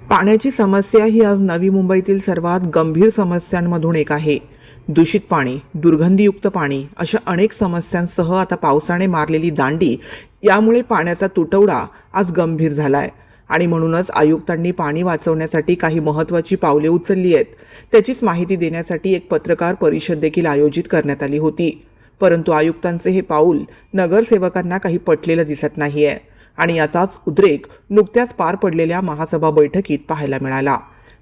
पाण्याची समस्या ही आज नवी मुंबईतील सर्वात गंभीर समस्यांमधून एक आहे. दूषित पाणी, दुर्गंधीयुक्त पाणी अशा अनेक समस्यांसह आता पावसाने मारलेली दांडी यामुळे पाण्याचा तुटवडा आज गंभीर झालाय आणि म्हणूनच आयुक्तांनी पाणी वाचवण्यासाठी काही महत्त्वाची पावले उचलली आहेत. त्याचीच माहिती देण्यासाठी एक पत्रकार परिषद देखील आयोजित करण्यात आली होती. परंतु आयुक्तांचे हे पाऊल नगरसेवकांना काही पटलेलं दिसत नाहीये आणि याचाच उद्रेक नुकत्याच पार पडलेल्या महासभा बैठकीत पाहायला मिळाला.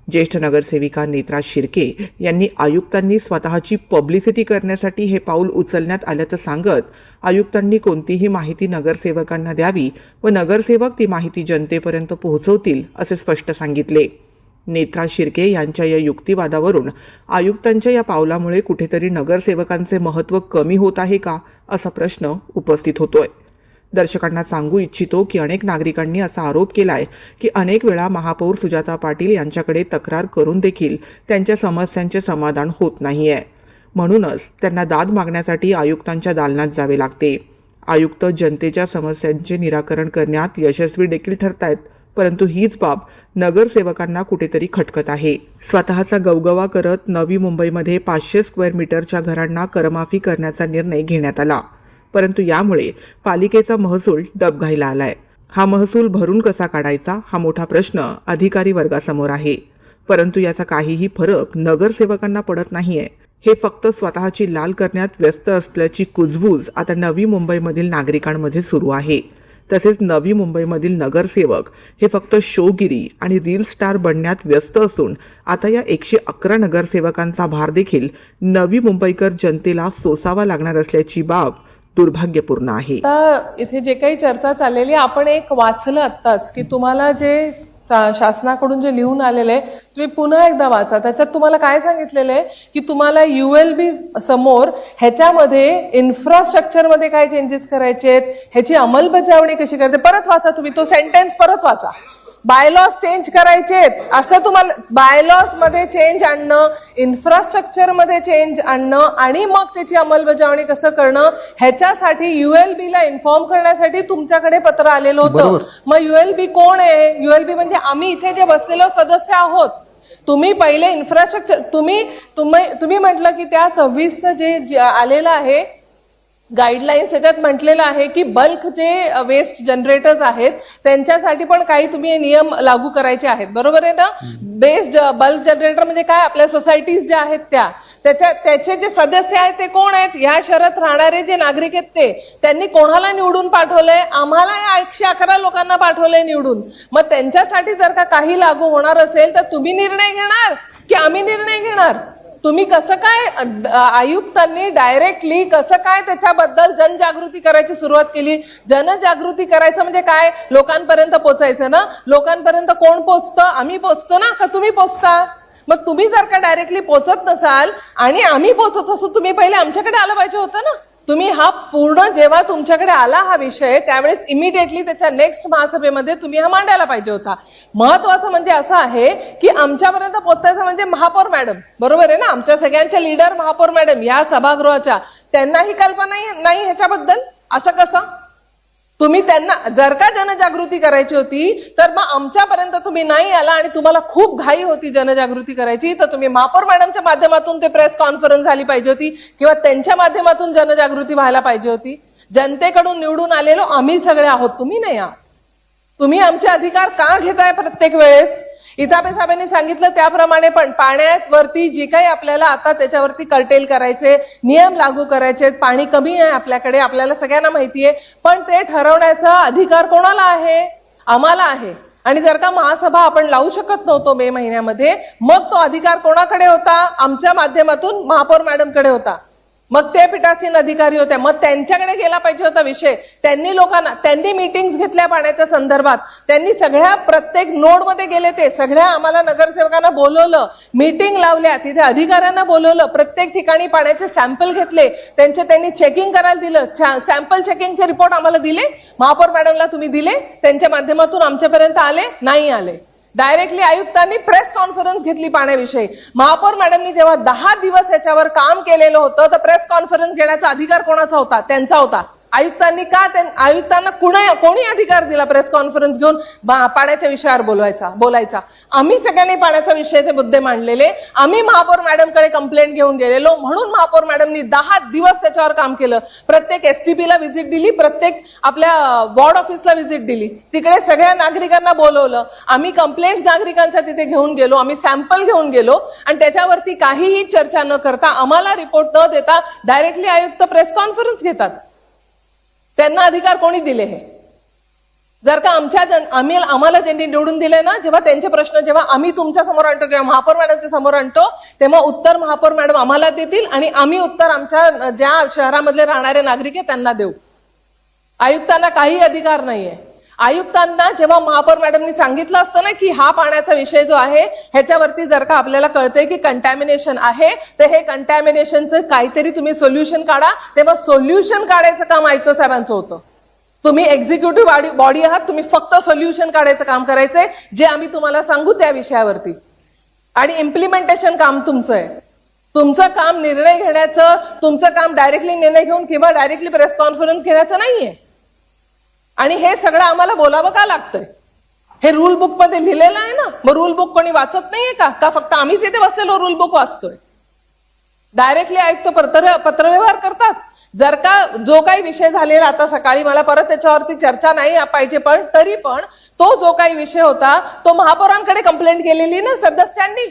ज्येष्ठ नगरसेविका नेत्रा शिर्के यांनी आयुक्तांनी स्वतःची पब्लिसिटी करण्यासाठी हे पाऊल उचलण्यात आल्याचं सांगत आयुक्तांनी कोणतीही माहिती नगरसेवकांना द्यावी व नगरसेवक ती माहिती जनतेपर्यंत पोहोचवतील असे स्पष्ट सांगितले. नेत्रा शिर्के यांच्या या युक्तिवादावरून आयुक्तांच्या या पावलामुळे कुठेतरी नगरसेवकांचे महत्त्व कमी होत आहे का असा प्रश्न उपस्थित होतोय. दर्शकांना सांगू इच्छितो की अनेक नागरिकांनी असा आरोप केलाय की अनेक वेळा महापौर सुजाता पाटील यांच्याकडे तक्रार करून देखील त्यांच्या समस्यांचे समाधान होत नाहीये. म्हणूनच त्यांना दाद मागण्यासाठी आयुक्तांच्या दालनात जावे लागते. आयुक्त जनतेच्या समस्यांचे निराकरण करण्यात यशस्वी देखील ठरतायत, परंतु हीच बाब नगरसेवकांना कुठेतरी खटकत आहे. स्वतःचा गवगवा करत नवी मुंबईमध्ये 500 स्क्वेअर मीटरच्या घरांना करमाफी करण्याचा निर्णय घेण्यात आला. परंतु यामुळे पालिकेचा महसूल डबघाईला आलाय. हा महसूल भरून कसा काढायचा हा मोठा प्रश्न अधिकारी वर्गासमोर आहे. परंतु याचा काहीही फरक नगरसेवकांना पडत नाहीये. हे फक्त स्वतःची लाल करण्यात व्यस्त असल्याची कुजबूज आता नवी मुंबईमधील नागरिकांमध्ये सुरू आहे. तसेच नवी मुंबईमधील नगरसेवक हे फक्त शोगिरी आणि रील स्टार बनण्यात व्यस्त असून आता या 111 नगरसेवकांचा भार देखील नवी मुंबईकर जनतेला सोसावा लागणार असल्याची बाब दुर्भाग्यपूर्ण आहे. आता इथे जे काही चर्चा चाललेली आपण एक वाचलं आत्ताच की तुम्हाला जे शासनाकडून जे लिहून आलेलं आहे तुम्ही पुन्हा एकदा वाचा. त्याच्यात तुम्हाला काय सांगितलेलं आहे की तुम्हाला ULB समोर ह्याच्यामध्ये इन्फ्रास्ट्रक्चरमध्ये काय चेंजेस करायचे आहेत, ह्याची अंमलबजावणी कशी करायची, परत वाचा तुम्ही तो सेंटेन्स परत वाचा. बायलॉज चेंज करायचेत असं तुम्हाला बायलॉज मध्ये चेंज आणणं, इन्फ्रास्ट्रक्चर मध्ये चेंज आणणं आणि मग त्याची अंमलबजावणी कसं करणं ह्याच्यासाठी ULB ला इन्फॉर्म करण्यासाठी तुमच्याकडे पत्र आलेलं होतं. मग ULB कोण आहे? ULB म्हणजे आम्ही इथे जे बसलेलो सदस्य आहोत. तुम्ही पहिले इन्फ्रास्ट्रक्चर तुम्ही म्हटलं की त्या 26चं जे आलेलं आहे गाईडलाईन्स याच्यात म्हटलेलं आहे की बल्क जे वेस्ट जनरेटर्स आहेत त्यांच्यासाठी पण काही तुम्ही नियम लागू करायचे आहेत. बरोबर आहे ना? बेस्ड बल्क जनरेटर म्हणजे काय, आपल्या सोसायटीज ज्या आहेत त्याचे जे सदस्य आहेत ते कोण आहेत? या शहरात राहणारे जे नागरिक आहेत त्यांनी कोणाला निवडून पाठवलंय? आम्हाला या 111 लोकांना पाठवलंय निवडून. मग त्यांच्यासाठी जर का काही लागू होणार असेल तर तुम्ही निर्णय घेणार की आम्ही निर्णय घेणार? तुम्ही कसं काय आयुक्तांनी डायरेक्टली कसं काय त्याच्याबद्दल जनजागृती करायची सुरुवात केली? जनजागृती करायचं म्हणजे काय? लोकांपर्यंत पोहोचायचं ना. लोकांपर्यंत कोण पोहोचतं? आम्ही पोहोचतो ना का तुम्ही पोहोचता? मग तुम्ही जर का डायरेक्टली पोहोचत नसाल आणि आम्ही पोहोचत असू तुम्ही पहिले आमच्याकडे आलं पाहिजे होतं ना. तुम्ही हा पूर्ण जेव्हा तुमच्याकडे आला हा विषय त्यावेळेस इमिडिएटली त्याच्या नेक्स्ट महासभेमध्ये तुम्ही हा मांडायला पाहिजे होता. महत्वाचं म्हणजे असं आहे की आमच्यापर्यंत पोहोचायचं म्हणजे महापौर मॅडम, बरोबर आहे ना? आमच्या सगळ्यांच्या लीडर महापौर मॅडम या सभागृहाच्या, त्यांनाही कल्पना नाही ह्याच्याबद्दल. असं कसं? तुम्ही त्यांना जर का जनजागृती करायची होती तर मग आमच्यापर्यंत तुम्ही नाही आला आणि तुम्हाला खूप घाई होती जनजागृती करायची तर तुम्ही महापौर मॅडमच्या माध्यमातून ते प्रेस कॉन्फरन्स झाली पाहिजे होती किंवा त्यांच्या माध्यमातून जनजागृती व्हायला पाहिजे होती. जनतेकडून निवडून आलेलो आम्ही सगळे आहोत, तुम्ही नाही आहात. तुम्ही आमचे अधिकार का घेताय प्रत्येक वेळेस? इथापे साहेबांनी सांगितलं त्याप्रमाणे पण पाण्यावरती जे काही आपल्याला आता त्याच्यावरती कर्टेल करायचे, नियम लागू करायचे, पाणी कमी आहे आपल्याकडे, आपल्याला सगळ्यांना माहिती आहे, पण ते ठरवण्याचा अधिकार कोणाला आहे? आम्हाला आहे. आणि जर का महासभा आपण लावू शकत नव्हतो मे महिन्यामध्ये मग तो अधिकार कोणाकडे होता? आमच्या माध्यमातून महापौर मॅडमकडे होता. मग ते पीठासीन अधिकारी होत्या, मग त्यांच्याकडे गेला पाहिजे होता विषय. त्यांनी मीटिंग्स घेतल्या पाण्याच्या संदर्भात, त्यांनी सगळ्या प्रत्येक नोडमध्ये गेले, ते सगळ्या आम्हाला नगरसेवकांना बोलवलं, मीटिंग लावल्या, तिथे अधिकाऱ्यांना बोलवलं, प्रत्येक ठिकाणी पाण्याचे सॅम्पल घेतले, त्यांनी चेकिंग करायला दिलं, सॅम्पल चेकिंगचे रिपोर्ट आम्हाला दिले, महापौर मॅडमला तुम्ही दिले, त्यांच्या माध्यमातून आमच्यापर्यंत आले नाही आले? डायरेक्टली आयुक्तांनी प्रेस कॉन्फरन्स घेतली पाण्याविषयी. महापौर मॅडमनी जेव्हा 10 दिवस याच्यावर काम केलेलं होतं तर प्रेस कॉन्फरन्स घेण्याचा अधिकार कोणाचा होता? त्यांचा होता. आयुक्तांनी आयुक्तांना कोणी अधिकार दिला प्रेस कॉन्फरन्स घेऊन पाण्याच्या विषयावर बोलायचा? आम्ही सगळ्यांनी पाण्याचा विषयाचे मुद्दे मांडलेले, आम्ही महापौर मॅडमकडे कंप्लेंट घेऊन गेलेलो, म्हणून महापौर मॅडमनी 10 दिवस त्याच्यावर काम केलं. प्रत्येक एसटीपीला व्हिजिट दिली, प्रत्येक आपल्या वॉर्ड ऑफिसला व्हिजिट दिली, तिकडे सगळ्या नागरिकांना बोलवलं, आम्ही कंप्लेंट्स नागरिकांच्या तिथे घेऊन गेलो, आम्ही सॅम्पल घेऊन गेलो आणि त्याच्यावरती काहीही चर्चा न करता, आम्हाला रिपोर्ट न देता डायरेक्टली आयुक्त प्रेस कॉन्फरन्स घेतात. त्यांना अधिकार कोणी दिले? हे जर का आम्हाला ज्यांनी निवडून दिले ना, जेव्हा त्यांचे प्रश्न जेव्हा आम्ही तुमच्या समोर आणतो किंवा महापौर मॅडमच्या समोर आणतो, तेव्हा उत्तर महापौर मॅडम आम्हाला देतील आणि आम्ही उत्तर आमच्या ज्या शहरामधले राहणारे नागरिक आहे त्यांना देऊ. आयुक्तांना काही अधिकार नाहीये. आयुक्तांना जेव्हा महापौर मॅडमनी सांगितलं असतं ना की हा पाण्याचा विषय जो आहे ह्याच्यावरती जर का आपल्याला कळतंय की कंटॅमिनेशन आहे, तर हे कंटॅमिनेशनचं काहीतरी तुम्ही सोल्युशन काढा, तेव्हा सोल्युशन काढायचं काम आयुक्त साहेबांचं होतं. तुम्ही एक्झिक्युटिव्ह बॉडी आहात, तुम्ही फक्त सोल्युशन काढायचं काम करायचंय, जे आम्ही तुम्हाला सांगू त्या विषयावरती, आणि इम्प्लिमेंटेशन काम तुमचं आहे. तुमचं काम निर्णय घेण्याचं, तुमचं काम डायरेक्टली निर्णय घेऊन किंवा डायरेक्टली प्रेस कॉन्फरन्स घेण्याचं नाहीये. आणि हे सगळं आम्हाला बोलावं का लागतंय? हे रूल बुक मध्ये लिहिलेलं आहे ना, मग रूल बुक कोणी वाचत नाहीये का फक्त आम्हीच इथे बसलेलो रूल बुक वाचतोय? डायरेक्टली आयुक्त पत्रव्यवहार करतात. जर का जो काही विषय झालेला, आता सकाळी मला परत त्याच्यावरती चर्चा नाही पाहिजे, पण तरी पण तो जो काही विषय होता तो महापौरांकडे कंप्लेंट केलेली ना सदस्यांनी,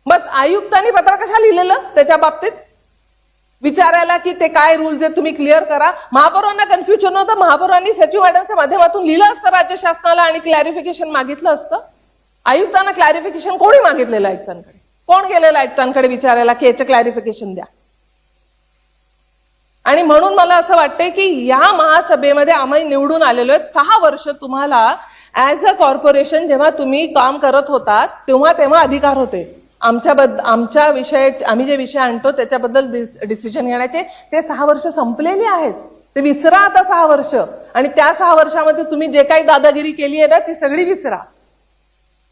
मग आयुक्तांनी पत्र कशा लिहिलेलं त्याच्या बाबतीत विचारायला की ते काय रूल्स आहेत तुम्ही क्लिअर करा? महापौरांना कन्फ्युजन होतं, महापौरांनी सचिव मॅडमच्या माध्यमातून लिहिलं असतं राज्य शासनाला आणि क्लॅरिफिकेशन मागितलं असतं. आयुक्तांना क्लॅरिफिकेशन कोणी मागितलेलं? आयुक्तांकडे कोण गेलेलं आयुक्तांकडे विचारायला की याचं क्लॅरिफिकेशन द्या? आणि म्हणून मला असं वाटतंय की या महासभेमध्ये आम्ही निवडून आलेलो आहेत. 6 वर्ष तुम्हाला ऍज अ कॉर्पोरेशन जेव्हा तुम्ही काम करत होतात तेव्हा अधिकार होते. आमच्या विषय, आम्ही जे विषय आणतो त्याच्याबद्दल डिसिजन घेण्याचे, ते 6 वर्ष संपलेली आहेत. ते विसरा आता 6 वर्ष, आणि त्या 6 वर्षामध्ये तुम्ही जे काही दादागिरी केली आहे ना ती सगळी विसरा.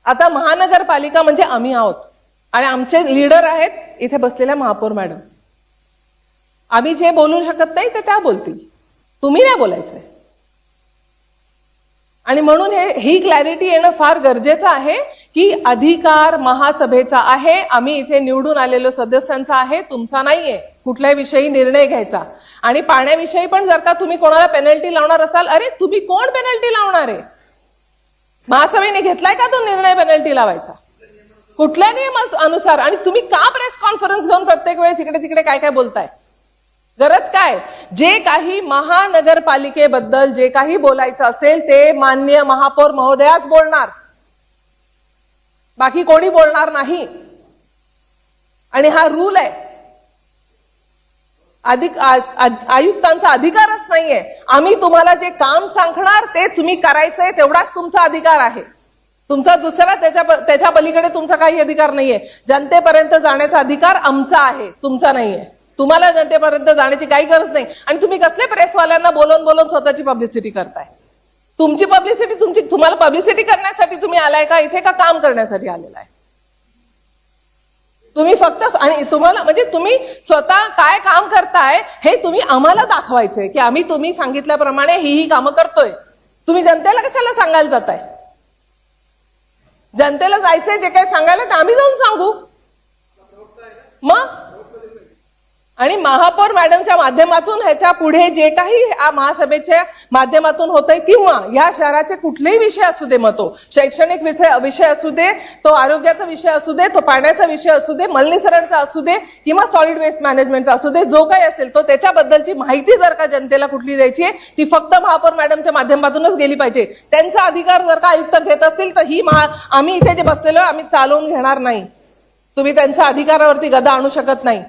आता महानगरपालिका म्हणजे आम्ही आहोत आणि आमचे लीडर आहेत इथे बसलेल्या महापौर मॅडम. आम्ही जे बोलू शकत नाही ते त्या बोलतील, तुम्ही नाही बोलायचंय. आणि म्हणून ही क्लॅरिटी येणं फार गरजेचं आहे की अधिकार महासभेचा आहे, आम्ही इथे निवडून आलेलो सदस्यांचा आहे, तुमचा नाहीये कुठल्याही विषयी निर्णय घ्यायचा. आणि पाण्याविषयी पण जर का तुम्ही कोणाला पेनल्टी लावणार असाल, अरे तुम्ही कोण पेनल्टी लावणार आहे? महासभेने घेतलाय का तो निर्णय पेनल्टी लावायचा? कुठल्या नियमानुसार? आणि तुम्ही का प्रेस कॉन्फरन्स घेऊन प्रत्येक वेळेस इकडे तिकडे काय काय बोलताय? गरज काय? जे काही महानगरपालिकेबद्दल जे काही बोलायचं असेल ते माननीय महापौर महोदयाच बोलणार, बाकी कोणी बोलणार नाही. आणि हा रूल आहे. आयुक्तांचा अधिकारच नाहीये. आम्ही तुम्हाला जे काम सांगणार ते तुम्ही करायचंय, तेवढाच तुमचा अधिकार आहे. तुमचा दुसरा त्याच्या पलीकडे तुमचा काही अधिकार नाहीये. जनतेपर्यंत जाण्याचा अधिकार आमचा आहे, तुमचा नाहीये. तुम्हाला जनतेपर्यंत जाण्याची काही गरज नाही. आणि तुम्ही कसले प्रेसवाल्यांना बोलून स्वतःची पब्लिसिटी करताय? तुमची पब्लिसिटी तुम्हाला पब्लिसिटी करण्यासाठी तुम्ही आलाय का इथे, का काम करण्यासाठी आलेला आहे? तुम्ही फक्त, आणि तुम्हाला म्हणजे तुम्ही स्वतः काय काम करताय हे तुम्ही आम्हाला दाखवायचंय की आम्ही तुम्ही सांगितल्याप्रमाणे ही कामं करतोय. तुम्ही जनतेला कशाला सांगायला जाताय? जनतेला जायचंय जे काही सांगायला ते आम्ही जाऊन सांगू मग. आणि महापौर मॅडमच्या माध्यमातून ह्याच्या पुढे जे काही महासभेच्या माध्यमातून होतंय किंवा या शहराचे कुठलेही विषय असू दे, मग तो शैक्षणिक विषय असू दे, तो आरोग्याचा विषय असू दे, तो पाण्याचा विषय असू दे, मलनिसरणचा असू दे किंवा सॉलिड वेस्ट मॅनेजमेंटचा असू दे, जो काही असेल तो त्याच्याबद्दलची माहिती जर का जनतेला कुठली द्यायची आहे ती फक्त महापौर मॅडमच्या माध्यमातूनच गेली पाहिजे. त्यांचा अधिकार जर का आयुक्त घेत असतील तर आम्ही इथे जे बसलेलो आम्ही चालवून घेणार नाही. तुम्ही त्यांच्या अधिकारावरती गदा आणू शकत नाही.